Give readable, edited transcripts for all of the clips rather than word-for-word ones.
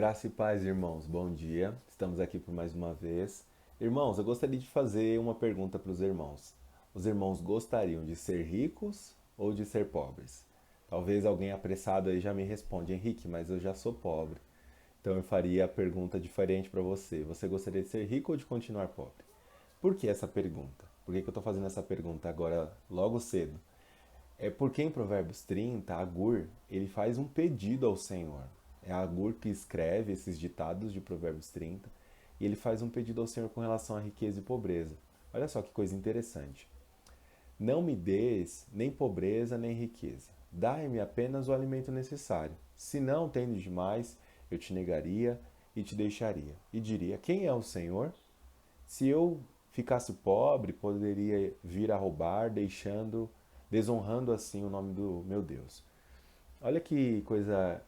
Graça e paz, irmãos. Bom dia. Estamos aqui por mais uma vez. Irmãos, eu gostaria de fazer uma pergunta para os irmãos. Os irmãos gostariam de ser ricos ou de ser pobres? Talvez alguém apressado aí já me responda, Henrique, mas eu já sou pobre. Então eu faria a pergunta diferente para você. Você gostaria de ser rico ou de continuar pobre? Por que essa pergunta? Por que eu estou fazendo essa pergunta agora, logo cedo? É porque em Provérbios 30, Agur, ele faz um pedido ao Senhor. É Agur que escreve esses ditados de Provérbios 30 e ele faz um pedido ao Senhor com relação à riqueza e pobreza. Olha só que coisa interessante. Não me des nem pobreza nem riqueza. Dai-me apenas o alimento necessário. Se não tendo demais, eu te negaria e te deixaria. E diria: Quem é o Senhor? Se eu ficasse pobre, poderia vir a roubar, desonrando assim o nome do meu Deus. Olha que coisa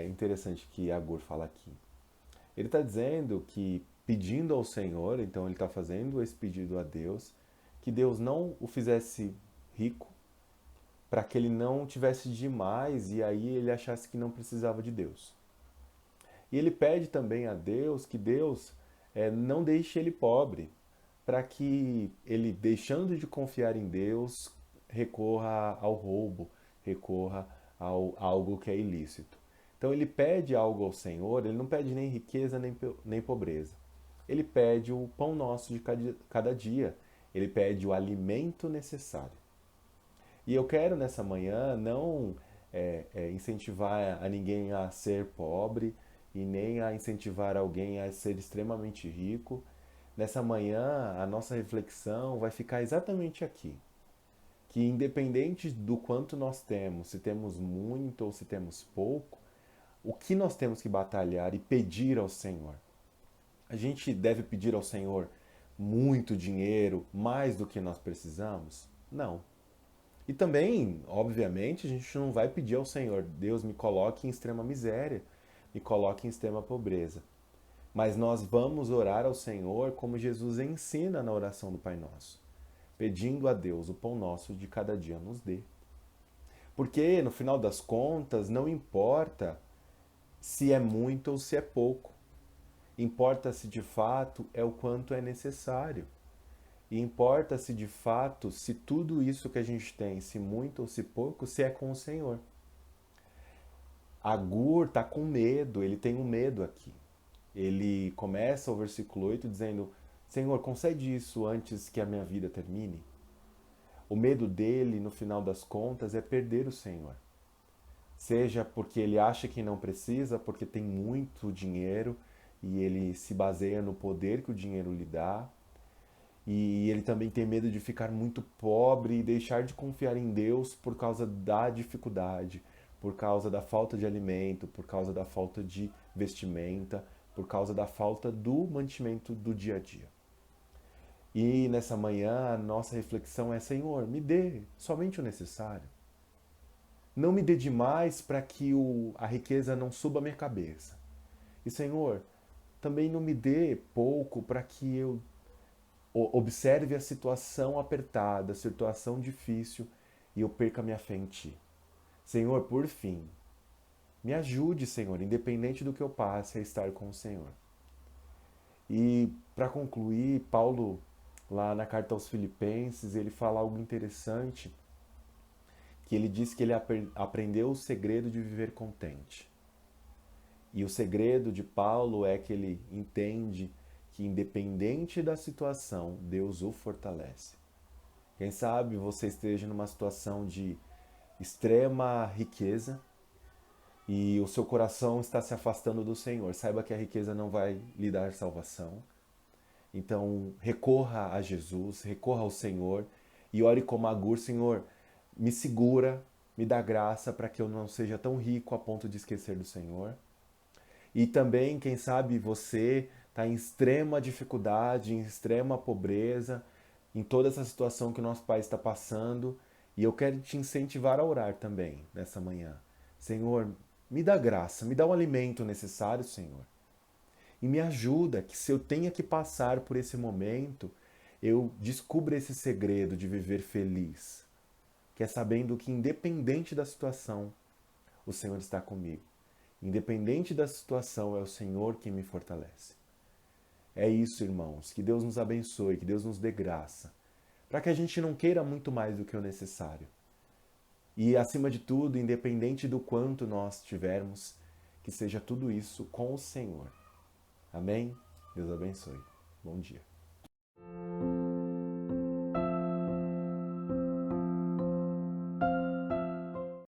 interessante que Agur fala aqui. Ele está dizendo que pedindo ao Senhor, então ele está fazendo esse pedido a Deus, que Deus não o fizesse rico, para que ele não tivesse demais e aí ele achasse que não precisava de Deus. E ele pede também a Deus que Deus não deixe ele pobre, para que ele, deixando de confiar em Deus, recorra ao roubo, recorra ao algo que é ilícito. Então ele pede algo ao Senhor, ele não pede nem riqueza nem pobreza. Ele pede o pão nosso de cada dia, ele pede o alimento necessário. E eu quero nessa manhã não incentivar a ninguém a ser pobre e nem a incentivar alguém a ser extremamente rico. Nessa manhã, a nossa reflexão vai ficar exatamente aqui. Que independente do quanto nós temos, se temos muito ou se temos pouco, o que nós temos que batalhar e pedir ao Senhor? A gente deve pedir ao Senhor muito dinheiro, mais do que nós precisamos? Não. E também, obviamente, a gente não vai pedir ao Senhor: Deus, me coloque em extrema miséria, me coloque em extrema pobreza. Mas nós vamos orar ao Senhor como Jesus ensina na oração do Pai Nosso, pedindo a Deus: o pão nosso de cada dia nos dê. Porque, no final das contas, não importa se é muito ou se é pouco. Importa se de fato é o quanto é necessário. E importa se de fato, se tudo isso que a gente tem, se muito ou se pouco, se é com o Senhor. Agur está com medo, ele tem um medo aqui. Ele começa o versículo 8 dizendo: Senhor, concede isso antes que a minha vida termine. O medo dele, no final das contas, é perder o Senhor. Seja porque ele acha que não precisa, porque tem muito dinheiro e ele se baseia no poder que o dinheiro lhe dá. E ele também tem medo de ficar muito pobre e deixar de confiar em Deus por causa da dificuldade, por causa da falta de alimento, por causa da falta de vestimenta, por causa da falta do mantimento do dia a dia. E nessa manhã a nossa reflexão é: Senhor, me dê somente o necessário. Não me dê demais para que a riqueza não suba a minha cabeça. E Senhor, também não me dê pouco para que eu observe a situação apertada, a situação difícil e eu perca minha fé em Ti. Senhor, por fim, me ajude, Senhor, independente do que eu passe, a estar com o Senhor. E para concluir, Paulo, lá na carta aos Filipenses, ele fala algo interessante, que ele diz que ele aprendeu o segredo de viver contente. E o segredo de Paulo é que ele entende que, independente da situação, Deus o fortalece. Quem sabe você esteja numa situação de extrema riqueza e o seu coração está se afastando do Senhor. Saiba que a riqueza não vai lhe dar salvação. Então, recorra a Jesus, recorra ao Senhor e ore como Agur: Senhor, me segura, me dá graça para que eu não seja tão rico a ponto de esquecer do Senhor. E também, quem sabe você está em extrema dificuldade, em extrema pobreza, em toda essa situação que o nosso país está passando, e eu quero te incentivar a orar também nessa manhã. Senhor, me dá graça, me dá o alimento necessário, Senhor. E me ajuda que, se eu tenha que passar por esse momento, eu descubra esse segredo de viver feliz, que é sabendo que, independente da situação, o Senhor está comigo. Independente da situação, é o Senhor quem me fortalece. É isso, irmãos. Que Deus nos abençoe, que Deus nos dê graça, para que a gente não queira muito mais do que o necessário. E, acima de tudo, independente do quanto nós tivermos, que seja tudo isso com o Senhor. Amém? Deus abençoe. Bom dia.